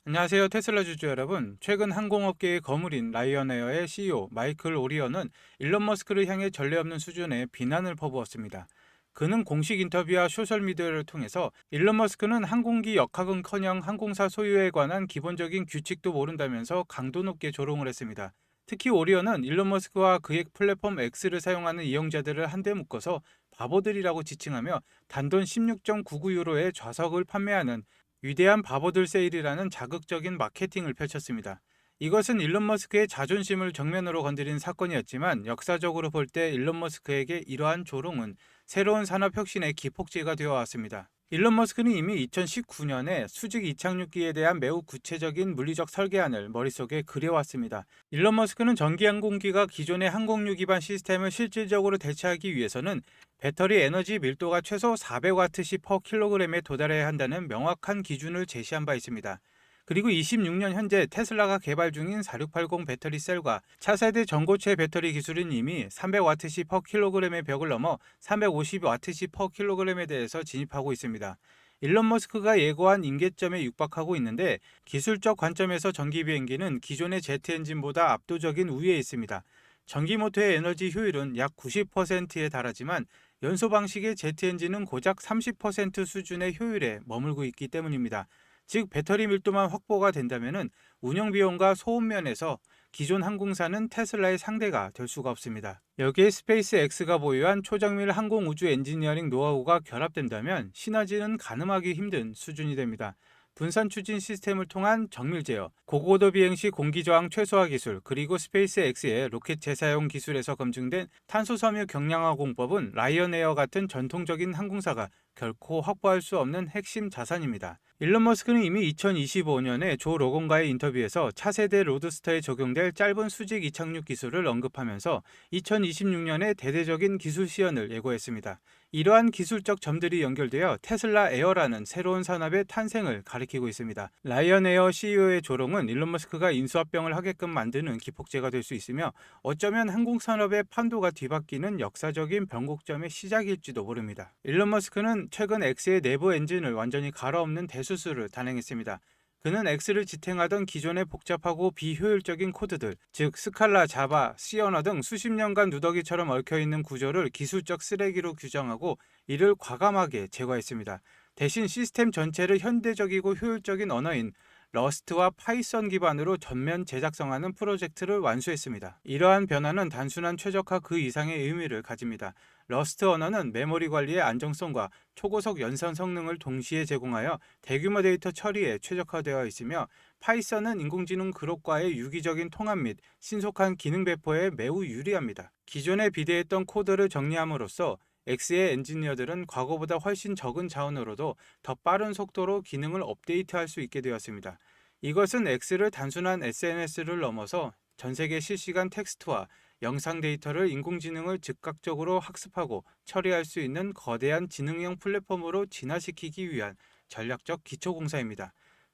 안녕하세요. 테슬라 주주 여러분. 최근 항공업계의 거물인 라이언에어의 CEO 마이클 오리언은 일론 머스크를 향해 전례 없는 수준의 비난을 퍼부었습니다. 그는 공식 인터뷰와 소셜미디어를 통해서 일론 머스크는 항공기 역학은커녕 항공사 소유에 관한 기본적인 규칙도 모른다면서 강도 높게 조롱을 했습니다. 특히 오리언은 일론 머스크와 그의 플랫폼 X를 사용하는 이용자들을 한데 묶어서 바보들이라고 지칭하며 단돈 16.99유로의 좌석을 판매하는 위대한 바보들 세일이라는 자극적인 마케팅을 펼쳤습니다. 이것은 일론 머스크의 자존심을 정면으로 건드린 사건이었지만 역사적으로 볼 때 일론 머스크에게 이러한 조롱은 새로운 산업 혁신의 기폭제가 되어 왔습니다. 일론 머스크는 이미 2019년에 수직 이착륙기에 대한 매우 구체적인 물리적 설계안을 머릿속에 그려왔습니다. 일론 머스크는 전기 항공기가 기존의 항공유 기반 시스템을 실질적으로 대체하기 위해서는 배터리 에너지 밀도가 최소 400와트시 퍼 킬로그램에 도달해야 한다는 명확한 기준을 제시한 바 있습니다. 그리고 26년 현재 테슬라가 개발 중인 4680 배터리 셀과 차세대 전고체 배터리 기술은 이미 300와트시 퍼 킬로그램의 벽을 넘어 350와트시 퍼 킬로그램에 대해서 진입하고 있습니다. 일론 머스크가 예고한 임계점에 육박하고 있는데 기술적 관점에서 전기 비행기는 기존의 제트 엔진보다 압도적인 우위에 있습니다. 전기 모터의 에너지 효율은 약 90%에 달하지만 연소 방식의 제트 엔진은 고작 30% 수준의 효율에 머물고 있기 때문입니다. 즉 배터리 밀도만 확보가 된다면 운영 비용과 소음 면에서 기존 항공사는 테슬라의 상대가 될 수가 없습니다. 여기에 스페이스X가 보유한 초정밀 항공 우주 엔지니어링 노하우가 결합된다면 시너지는 가늠하기 힘든 수준이 됩니다. 분산 추진 시스템을 통한 정밀 제어, 고고도 비행 시 공기 저항 최소화 기술, 그리고 스페이스X의 로켓 재사용 기술에서 검증된 탄소 섬유 경량화 공법은 라이언에어 같은 전통적인 항공사가 결코 확보할 수 없는 핵심 자산입니다. 일론 머스크는 이미 2025년에 조 로건과의 인터뷰에서 차세대 로드스터에 적용될 짧은 수직 이착륙 기술을 언급하면서 2026년에 대대적인 기술 시연을 예고했습니다. 이러한 기술적 점들이 연결되어 테슬라 에어라는 새로운 산업의 탄생을 가리키고 있습니다. 라이언 에어 CEO의 조롱은 일론 머스크가 인수합병을 하게끔 만드는 기폭제가 될 수 있으며 어쩌면 항공산업의 판도가 뒤바뀌는 역사적인 변곡점의 시작일지도 모릅니다. 일론 머스크는 최근 X의 내부 엔진을 완전히 갈아엎는 대수술을 단행했습니다. 그는 X를 지탱하던 기존의 복잡하고 비효율적인 코드들, 즉 스칼라, 자바, C 언어 등 수십 년간 누더기처럼 얽혀있는 구조를 기술적 쓰레기로 규정하고 이를 과감하게 제거했습니다. 대신 시스템 전체를 현대적이고 효율적인 언어인 러스트와 파이썬 기반으로 전면 제작성하는 프로젝트를 완수했습니다. 이러한 변화는 단순한 최적화 그 이상의 의미를 가집니다. 러스트 언어는 메모리 관리의 안정성과 초고속 연산 성능을 동시에 제공하여 대규모 데이터 처리에 최적화되어 있으며 파이썬은 인공지능 그룹과의 유기적인 통합 및 신속한 기능 배포에 매우 유리합니다. 기존에 비대했던 코드를 정리함으로써 X의 엔지니어들은 과거보다 훨씬 적은 자원으로도 더 빠른 속도로 기능을 업데이트할 수 있게 되었습니다. 이것은 X를 단순한 SNS를 넘어서 전 세계 실시간 텍스트와 영상 데이터를 인공지능을 즉각적으로 학습하고 처리할 수 있는 거대한 지능형 플랫폼으로 진화시키기 위한 전략적 기초공사입니다.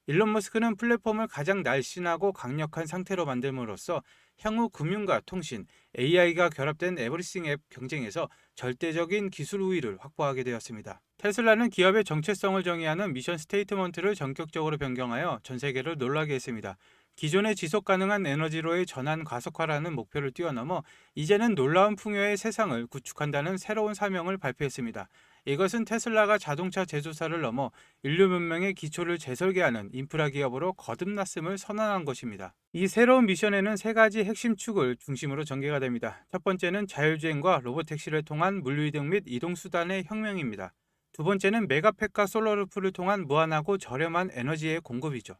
일론 머스크는 플랫폼을 가장 날씬하고 강력한 상태로 만듦으로써 향후 금융과 통신, AI가 결합된 에브리싱 앱 경쟁에서 절대적인 기술 우위를 확보하게 되었습니다. 테슬라는 기업의 정체성을 정의하는 미션 스테이트먼트를 전격적으로 변경하여 전 세계를 놀라게 했습니다. 기존의 지속 가능한 에너지로의 전환 가속화라는 목표를 뛰어넘어 이제는 놀라운 풍요의 세상을 구축한다는 새로운 사명을 발표했습니다. 이것은 테슬라가 자동차 제조사를 넘어 인류 문명의 기초를 재설계하는 인프라 기업으로 거듭났음을 선언한 것입니다. 이 새로운 미션에는 세 가지 핵심 축을 중심으로 전개가 됩니다. 첫 번째는 자율주행과 로보택시를 통한 물류이동 및 이동수단의 혁명입니다. 두 번째는 메가팩과 솔러루프를 통한 무한하고 저렴한 에너지의 공급이죠.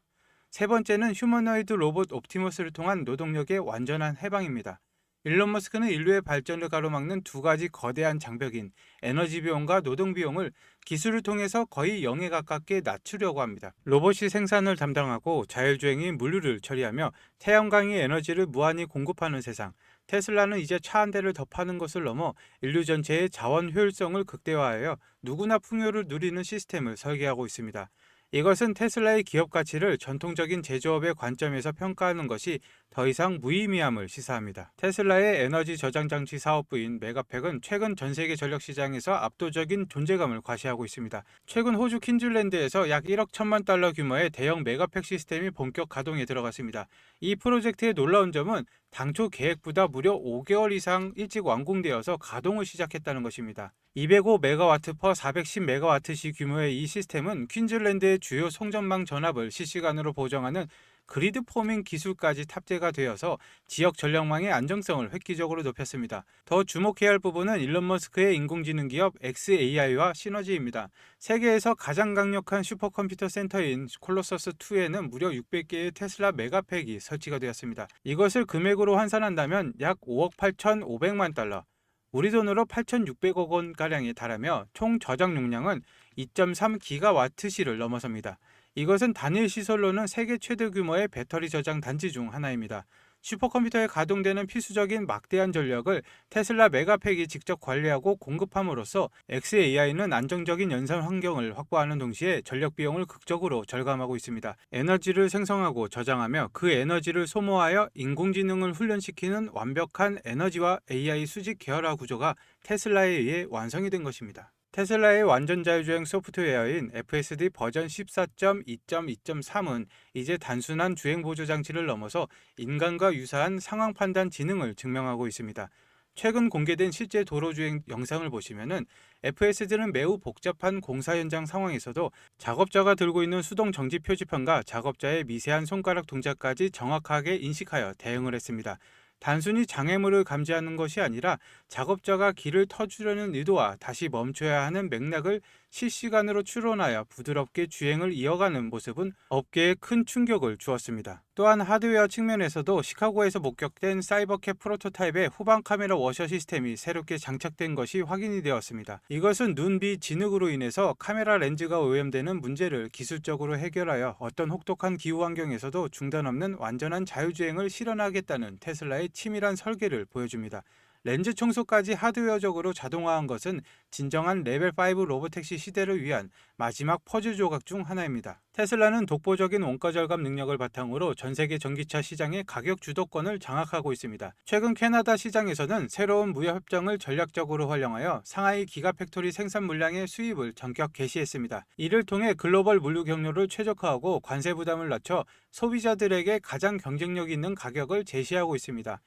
세 번째는 휴머노이드 로봇 옵티머스를 통한 노동력의 완전한 해방입니다. 일론 머스크는 인류의 발전을 가로막는 두 가지 거대한 장벽인 에너지 비용과 노동 비용을 기술을 통해서 거의 0에 가깝게 낮추려고 합니다. 로봇이 생산을 담당하고 자율주행이 물류를 처리하며 태양광이 에너지를 무한히 공급하는 세상. 테슬라는 이제 차 한 대를 더 파는 것을 넘어 인류 전체의 자원 효율성을 극대화하여 누구나 풍요를 누리는 시스템을 설계하고 있습니다. 이것은 테슬라의 기업 가치를 전통적인 제조업의 관점에서 평가하는 것이 더 이상 무의미함을 시사합니다. 테슬라의 에너지 저장 장치 사업부인 메가팩은 최근 전 세계 전력 시장에서 압도적인 존재감을 과시하고 있습니다. 최근 호주 퀸즐랜드에서 약 1억 1천만 달러 규모의 대형 메가팩 시스템이 본격 가동에 들어갔습니다. 이 프로젝트의 놀라운 점은 당초 계획보다 무려 5개월 이상 일찍 완공되어서 가동을 시작했다는 것입니다. 205메가와트 퍼 410메가와트시 규모의 이 시스템은 퀸즐랜드의 주요 송전망 전압을 실시간으로 보정하는 그리드 포밍 기술까지 탑재가 되어서 지역 전력망의 안정성을 획기적으로 높였습니다. 더 주목해야 할 부분은 일론 머스크의 인공지능 기업 xAI와 시너지입니다. 세계에서 가장 강력한 슈퍼컴퓨터 센터인 콜로서스2에는 무려 600개의 테슬라 메가팩이 설치가 되었습니다. 이것을 금액으로 환산한다면 약 5억 8,500만 달러, 우리 돈으로 8,600억 원가량에 달하며 총 저장 용량은 2.3기가와트시를 넘어섭니다. 이것은 단일 시설로는 세계 최대 규모의 배터리 저장 단지 중 하나입니다. 슈퍼컴퓨터에 가동되는 필수적인 막대한 전력을 테슬라 메가팩이 직접 관리하고 공급함으로써 xAI는 안정적인 연산 환경을 확보하는 동시에 전력 비용을 극적으로 절감하고 있습니다. 에너지를 생성하고 저장하며 그 에너지를 소모하여 인공지능을 훈련시키는 완벽한 에너지와 AI 수직 계열화 구조가 테슬라에 의해 완성이 된 것입니다. 테슬라의 완전 자율주행 소프트웨어인 FSD 버전 14.2.2.3은 이제 단순한 주행 보조 장치를 넘어서 인간과 유사한 상황 판단 지능을 증명하고 있습니다. 최근 공개된 실제 도로주행 영상을 보시면은 FSD는 매우 복잡한 공사 현장 상황에서도 작업자가 들고 있는 수동 정지 표지판과 작업자의 미세한 손가락 동작까지 정확하게 인식하여 대응을 했습니다. 단순히 장애물을 감지하는 것이 아니라 작업자가 길을 터주려는 의도와 다시 멈춰야 하는 맥락을 실시간으로 추론하여 부드럽게 주행을 이어가는 모습은 업계에 큰 충격을 주었습니다. 또한 하드웨어 측면에서도 시카고에서 목격된 사이버캡 프로토타입의 후방 카메라 워셔 시스템이 새롭게 장착된 것이 확인이 되었습니다. 이것은 눈, 비, 진흙으로 인해서 카메라 렌즈가 오염되는 문제를 기술적으로 해결하여 어떤 혹독한 기후 환경에서도 중단 없는 완전한 자율주행을 실현하겠다는 테슬라의 치밀한 설계를 보여줍니다. 렌즈 청소까지 하드웨어적으로 자동화한 것은 진정한 레벨5 로보택시 시대를 위한 마지막 퍼즐 조각 중 하나입니다. 테슬라는 독보적인 원가 절감 능력을 바탕으로 전 세계 전기차 시장의 가격 주도권을 장악하고 있습니다. 최근 캐나다 시장에서는 새로운 무역 협정을 전략적으로 활용하여 상하이 기가팩토리 생산 물량의 수입을 전격 개시했습니다. 이를 통해 글로벌 물류 경로를 최적화하고 관세 부담을 낮춰 소비자들에게 가장 경쟁력 있는 가격을 제시하고 있습니다.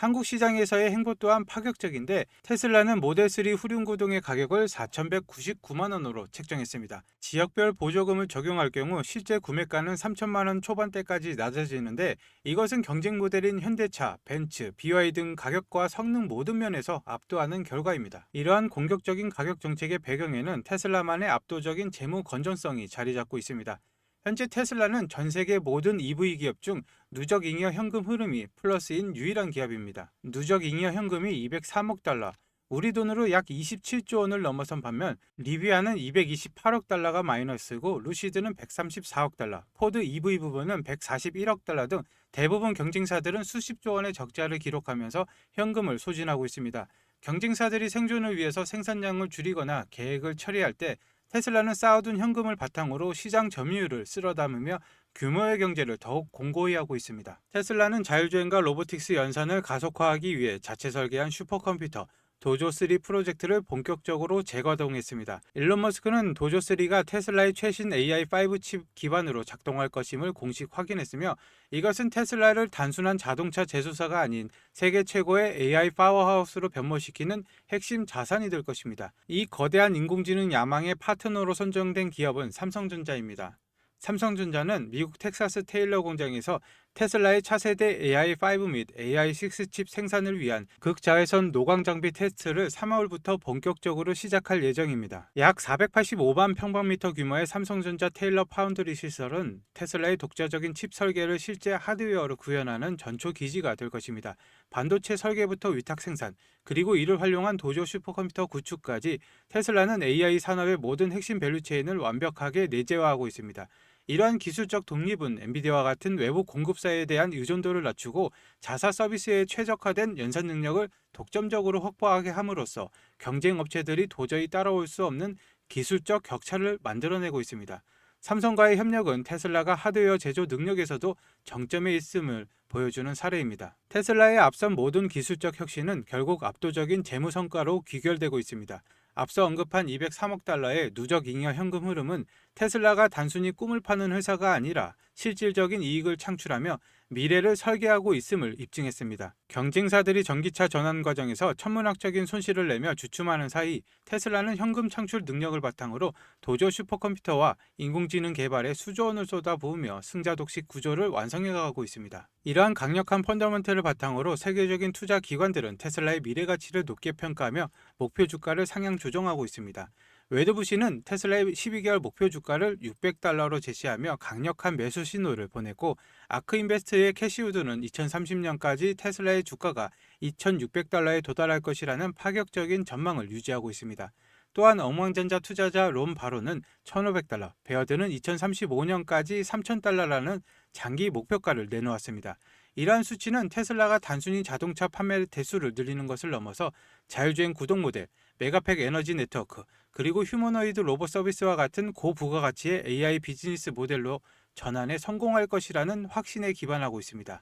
한국 시장에서의 행보 또한 파격적인데 테슬라는 모델3 후륜구동의 가격을 4,199만 원으로 책정했습니다. 지역별 보조금을 적용할 경우 실제 구매가는 3천만 원 초반대까지 낮아지는데 이것은 경쟁 모델인 현대차, 벤츠, BYD 등 가격과 성능 모든 면에서 압도하는 결과입니다. 이러한 공격적인 가격 정책의 배경에는 테슬라만의 압도적인 재무 건전성이 자리 잡고 있습니다. 현재 테슬라는 전 세계 모든 EV 기업 중 누적 잉여 현금 흐름이 플러스인 유일한 기업입니다. 누적 잉여 현금이 203억 달러, 우리 돈으로 약 27조 원을 넘어선 반면 리비아는 228억 달러가 마이너스고 루시드는 134억 달러, 포드 EV 부분은 141억 달러 등 대부분 경쟁사들은 수십조 원의 적자를 기록하면서 현금을 소진하고 있습니다. 경쟁사들이 생존을 위해서 생산량을 줄이거나 계획을 처리할 때 테슬라는 쌓아둔 현금을 바탕으로 시장 점유율을 쓸어 담으며 규모의 경제를 더욱 공고히 하고 있습니다. 테슬라는 자율주행과 로보틱스 연산을 가속화하기 위해 자체 설계한 슈퍼컴퓨터 도조3 프로젝트를 본격적으로 재가동했습니다. 일론 머스크는 도조3가 테슬라의 최신 AI5 칩 기반으로 작동할 것임을 공식 확인했으며 이것은 테슬라를 단순한 자동차 제조사가 아닌 세계 최고의 AI 파워하우스로 변모시키는 핵심 자산이 될 것입니다. 이 거대한 인공지능 야망의 파트너로 선정된 기업은 삼성전자입니다. 삼성전자는 미국 텍사스 테일러 공장에서 테슬라의 차세대 AI5 및 AI6 칩 생산을 위한 극자외선 노광 장비 테스트를 3월부터 본격적으로 시작할 예정입니다. 약 485만 평방미터 규모의 삼성전자 테일러 파운드리 시설은 테슬라의 독자적인 칩 설계를 실제 하드웨어로 구현하는 전초 기지가 될 것입니다. 반도체 설계부터 위탁 생산, 그리고 이를 활용한 도조 슈퍼컴퓨터 구축까지 테슬라는 AI 산업의 모든 핵심 밸류체인을 완벽하게 내재화하고 있습니다. 이러한 기술적 독립은 엔비디아와 같은 외부 공급사에 대한 의존도를 낮추고 자사 서비스에 최적화된 연산 능력을 독점적으로 확보하게 함으로써 경쟁 업체들이 도저히 따라올 수 없는 기술적 격차를 만들어내고 있습니다. 삼성과의 협력은 테슬라가 하드웨어 제조 능력에서도 정점에 있음을 보여주는 사례입니다. 테슬라의 앞선 모든 기술적 혁신은 결국 압도적인 재무 성과로 귀결되고 있습니다. 앞서 언급한 203억 달러의 누적 잉여 현금 흐름은 테슬라가 단순히 꿈을 파는 회사가 아니라 실질적인 이익을 창출하며 미래를 설계하고 있음을 입증했습니다. 경쟁사들이 전기차 전환 과정에서 천문학적인 손실을 내며 주춤하는 사이 테슬라는 현금 창출 능력을 바탕으로 도조 슈퍼컴퓨터와 인공지능 개발에 수조 원을 쏟아부으며 승자독식 구조를 완성해가고 있습니다. 이러한 강력한 펀더멘털을 바탕으로 세계적인 투자 기관들은 테슬라의 미래 가치를 높게 평가하며 목표 주가를 상향 조정하고 있습니다. 웨드부시는 테슬라의 12개월 목표 주가를 600달러로 제시하며 강력한 매수 신호를 보냈고, 아크인베스트의 캐시우드는 2030년까지 테슬라의 주가가 2600달러에 도달할 것이라는 파격적인 전망을 유지하고 있습니다. 또한 억망전자 투자자 롬 바로는 1500달러, 베어드는 2035년까지 3000달러라는 장기 목표가를 내놓았습니다. 이러한 수치는 테슬라가 단순히 자동차 판매 대수를 늘리는 것을 넘어서 자율주행 구동 모델, 메가팩 에너지 네트워크, 그리고 휴머노이드 로봇 서비스와 같은 고부가가치의 AI 비즈니스 모델로 전환에 성공할 것이라는 확신에 기반하고 있습니다.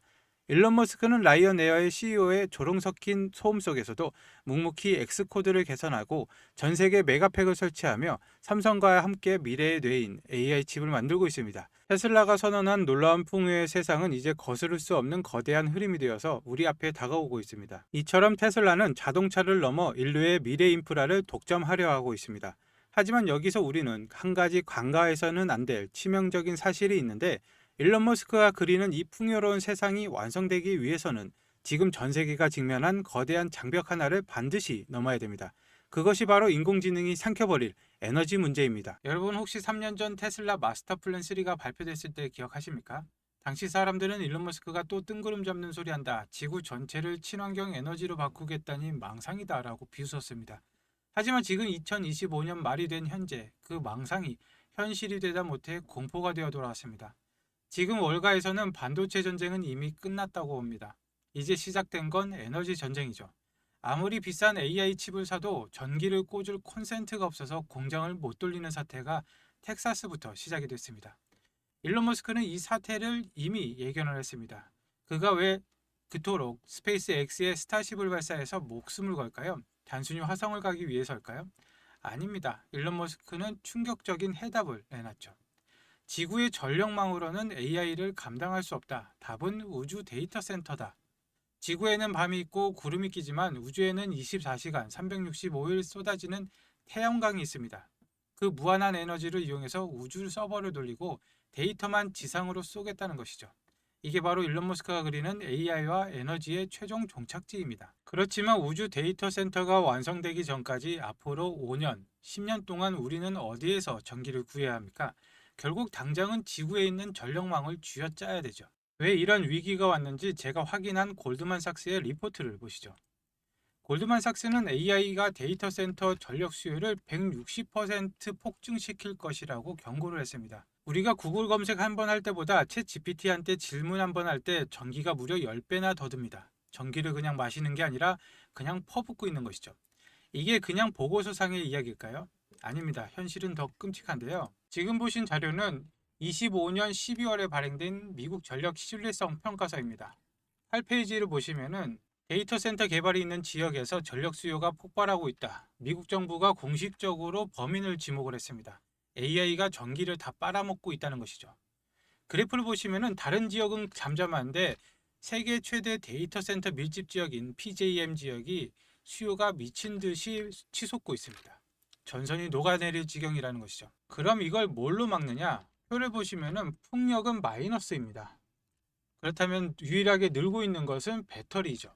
일론 머스크는 라이언 에어의 CEO의 조롱 섞인 소음 속에서도 묵묵히 엑스코드를 개선하고 전 세계 메가팩을 설치하며 삼성과 함께 미래의 뇌인 AI 칩을 만들고 있습니다. 테슬라가 선언한 놀라운 풍요의 세상은 이제 거스를 수 없는 거대한 흐름이 되어서 우리 앞에 다가오고 있습니다. 이처럼 테슬라는 자동차를 넘어 인류의 미래 인프라를 독점하려 하고 있습니다. 하지만 여기서 우리는 한 가지 간과해서는 안 될 치명적인 사실이 있는데, 일론 머스크가 그리는 이 풍요로운 세상이 완성되기 위해서는 지금 전 세계가 직면한 거대한 장벽 하나를 반드시 넘어야 됩니다. 그것이 바로 인공지능이 삼켜버릴 에너지 문제입니다. 여러분, 혹시 3년 전 테슬라 마스터 플랜 3가 발표됐을 때 기억하십니까? 당시 사람들은 일론 머스크가 또 뜬구름 잡는 소리 한다, 지구 전체를 친환경 에너지로 바꾸겠다니 망상이다 라고 비웃었습니다. 하지만 지금 2025년 말이 된 현재, 그 망상이 현실이 되다 못해 공포가 되어 돌아왔습니다. 지금 월가에서는 반도체 전쟁은 이미 끝났다고 봅니다. 이제 시작된 건 에너지 전쟁이죠. 아무리 비싼 AI 칩을 사도 전기를 꽂을 콘센트가 없어서 공장을 못 돌리는 사태가 텍사스부터 시작이 됐습니다. 일론 머스크는 이 사태를 이미 예견을 했습니다. 그가 왜 그토록 스페이스 X의 스타쉽을 발사해서 목숨을 걸까요? 단순히 화성을 가기 위해서일까요? 아닙니다. 일론 머스크는 충격적인 해답을 내놨죠. 지구의 전력망으로는 AI를 감당할 수 없다. 답은 우주 데이터 센터다. 지구에는 밤이 있고 구름이 끼지만 우주에는 24시간 365일 쏟아지는 태양광이 있습니다. 그 무한한 에너지를 이용해서 우주 서버를 돌리고 데이터만 지상으로 쏘겠다는 것이죠. 이게 바로 일론 머스크가 그리는 AI와 에너지의 최종 종착지입니다. 그렇지만 우주 데이터 센터가 완성되기 전까지 앞으로 5년, 10년 동안 우리는 어디에서 전기를 구해야 합니까? 결국 당장은 지구에 있는 전력망을 쥐어짜야 되죠. 왜 이런 위기가 왔는지 제가 확인한 골드만삭스의 리포트를 보시죠. 골드만삭스는 AI가 데이터 센터 전력 수요를 160% 폭증시킬 것이라고 경고를 했습니다. 우리가 구글 검색 한 번 할 때보다 챗 GPT한테 질문 한 번 할 때 전기가 무려 10배나 더 듭니다. 전기를 그냥 마시는 게 아니라 그냥 퍼붓고 있는 것이죠. 이게 그냥 보고서상의 이야기일까요? 아닙니다. 현실은 더 끔찍한데요. 지금 보신 자료는 25년 12월에 발행된 미국 전력 신뢰성 평가서입니다. 8페이지를 보시면은 데이터 센터 개발이 있는 지역에서 전력 수요가 폭발하고 있다. 미국 정부가 공식적으로 범인을 지목을 했습니다. AI가 전기를 다 빨아먹고 있다는 것이죠. 그래프를 보시면은 다른 지역은 잠잠한데 세계 최대 데이터 센터 밀집 지역인 PJM 지역이 수요가 미친 듯이 치솟고 있습니다. 전선이 녹아내릴 지경이라는 것이죠. 그럼 이걸 뭘로 막느냐? 표를 보시면은 풍력은 마이너스입니다. 그렇다면 유일하게 늘고 있는 것은 배터리죠.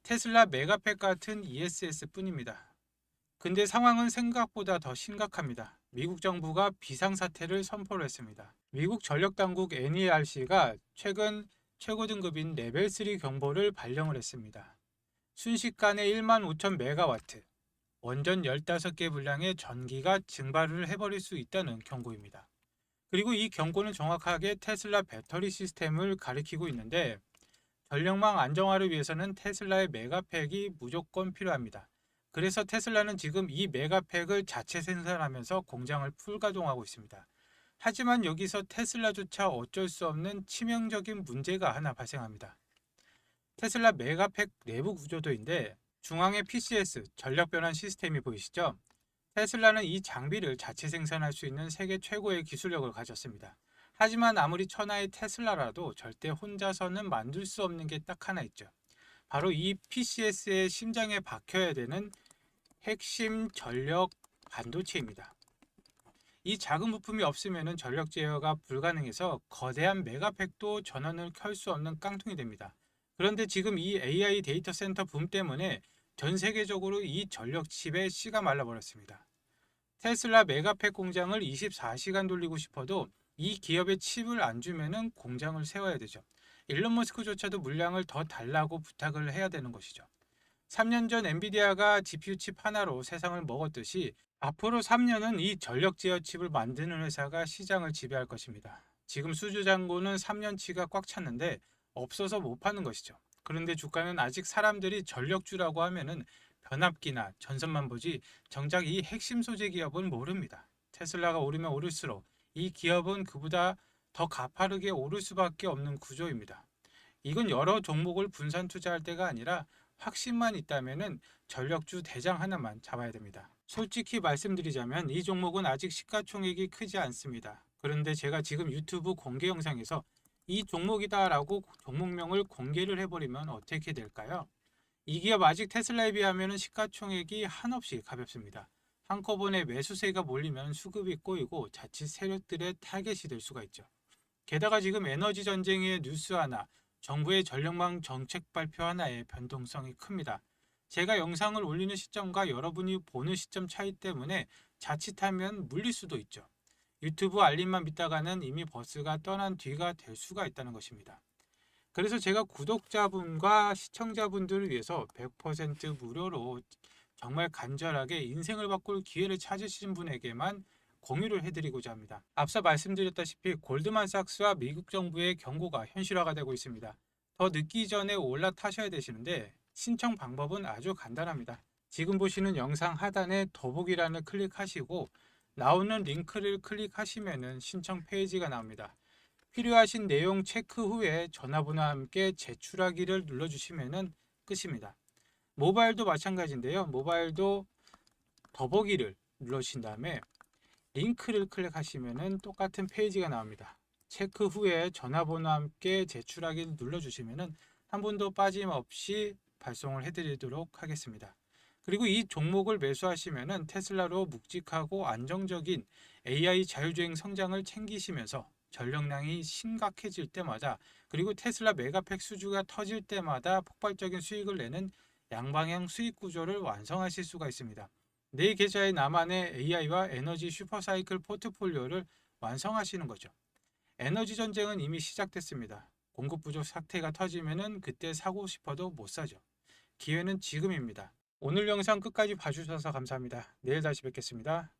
테슬라 메가팩 같은 ESS 뿐입니다. 근데 상황은 생각보다 더 심각합니다. 미국 정부가 비상사태를 선포를 했습니다. 미국 전력당국 NERC가 최근 최고 등급인 레벨 3 경보를 발령을 했습니다. 순식간에 1만 5천 메가와트, 원전 15개 분량의 전기가 증발을 해버릴 수 있다는 경고입니다. 그리고 이 경고는 정확하게 테슬라 배터리 시스템을 가리키고 있는데, 전력망 안정화를 위해서는 테슬라의 메가팩이 무조건 필요합니다. 그래서 테슬라는 지금 이 메가팩을 자체 생산하면서 공장을 풀가동하고 있습니다. 하지만 여기서 테슬라조차 어쩔 수 없는 치명적인 문제가 하나 발생합니다. 테슬라 메가팩 내부 구조도인데 중앙에 PCS 전력 변환 시스템이 보이시죠? 테슬라는 이 장비를 자체 생산할 수 있는 세계 최고의 기술력을 가졌습니다. 하지만 아무리 천하의 테슬라라도 절대 혼자서는 만들 수 없는 게 딱 하나 있죠. 바로 이 PCS의 심장에 박혀야 되는 핵심 전력 반도체입니다. 이 작은 부품이 없으면 전력 제어가 불가능해서 거대한 메가팩도 전원을 켤 수 없는 깡통이 됩니다. 그런데 지금 이 AI 데이터 센터 붐 때문에 전 세계적으로 이 전력 칩에 씨가 말라버렸습니다. 테슬라 메가팩 공장을 24시간 돌리고 싶어도 이 기업에 칩을 안 주면은 공장을 세워야 되죠. 일론 머스크조차도 물량을 더 달라고 부탁을 해야 되는 것이죠. 3년 전 엔비디아가 GPU 칩 하나로 세상을 먹었듯이 앞으로 3년은 이 전력 제어 칩을 만드는 회사가 시장을 지배할 것입니다. 지금 수주 잔고는 3년치가 꽉 찼는데 없어서 못 파는 것이죠. 그런데 주가는 아직 사람들이 전력주라고 하면은 변압기나 전선만 보지 정작 이 핵심 소재 기업은 모릅니다. 테슬라가 오르면 오를수록 이 기업은 그보다 더 가파르게 오를 수밖에 없는 구조입니다. 이건 여러 종목을 분산 투자할 때가 아니라 확신만 있다면은 전력주 대장 하나만 잡아야 됩니다. 솔직히 말씀드리자면 이 종목은 아직 시가총액이 크지 않습니다. 그런데 제가 지금 유튜브 공개 영상에서 이 종목이다라고 종목명을 공개를 해버리면 어떻게 될까요? 이 기업 아직 테슬라에 비하면 시가총액이 한없이 가볍습니다. 한꺼번에 매수세가 몰리면 수급이 꼬이고 자칫 세력들의 타겟이 될 수가 있죠. 게다가 지금 에너지 전쟁의 뉴스 하나, 정부의 전력망 정책 발표 하나의 변동성이 큽니다. 제가 영상을 올리는 시점과 여러분이 보는 시점 차이 때문에 자칫하면 물릴 수도 있죠. 유튜브 알림만 믿다가는 이미 버스가 떠난 뒤가 될 수가 있다는 것입니다. 그래서 제가 구독자분과 시청자분들을 위해서 100% 무료로 정말 간절하게 인생을 바꿀 기회를 찾으신 분에게만 공유를 해드리고자 합니다. 앞서 말씀드렸다시피 골드만삭스와 미국 정부의 경고가 현실화가 되고 있습니다. 더 늦기 전에 올라타셔야 되시는데 신청 방법은 아주 간단합니다. 지금 보시는 영상 하단에 더보기란을 클릭하시고 나오는 링크를 클릭하시면 신청 페이지가 나옵니다. 필요하신 내용 체크 후에 전화번호와 함께 제출하기를 눌러주시면 끝입니다. 모바일도 마찬가지인데요. 모바일도 더보기를 눌러주신 다음에 링크를 클릭하시면 똑같은 페이지가 나옵니다. 체크 후에 전화번호와 함께 제출하기를 눌러주시면 한 분도 빠짐없이 발송을 해드리도록 하겠습니다. 그리고 이 종목을 매수하시면 테슬라로 묵직하고 안정적인 AI 자율주행 성장을 챙기시면서 전력량이 심각해질 때마다 그리고 테슬라 메가팩 수주가 터질 때마다 폭발적인 수익을 내는 양방향 수익 구조를 완성하실 수가 있습니다. 내 계좌에 나만의 AI와 에너지 슈퍼사이클 포트폴리오를 완성하시는 거죠. 에너지 전쟁은 이미 시작됐습니다. 공급 부족 사태가 터지면은 그때 사고 싶어도 못 사죠. 기회는 지금입니다. 오늘 영상 끝까지 봐주셔서 감사합니다. 내일 다시 뵙겠습니다.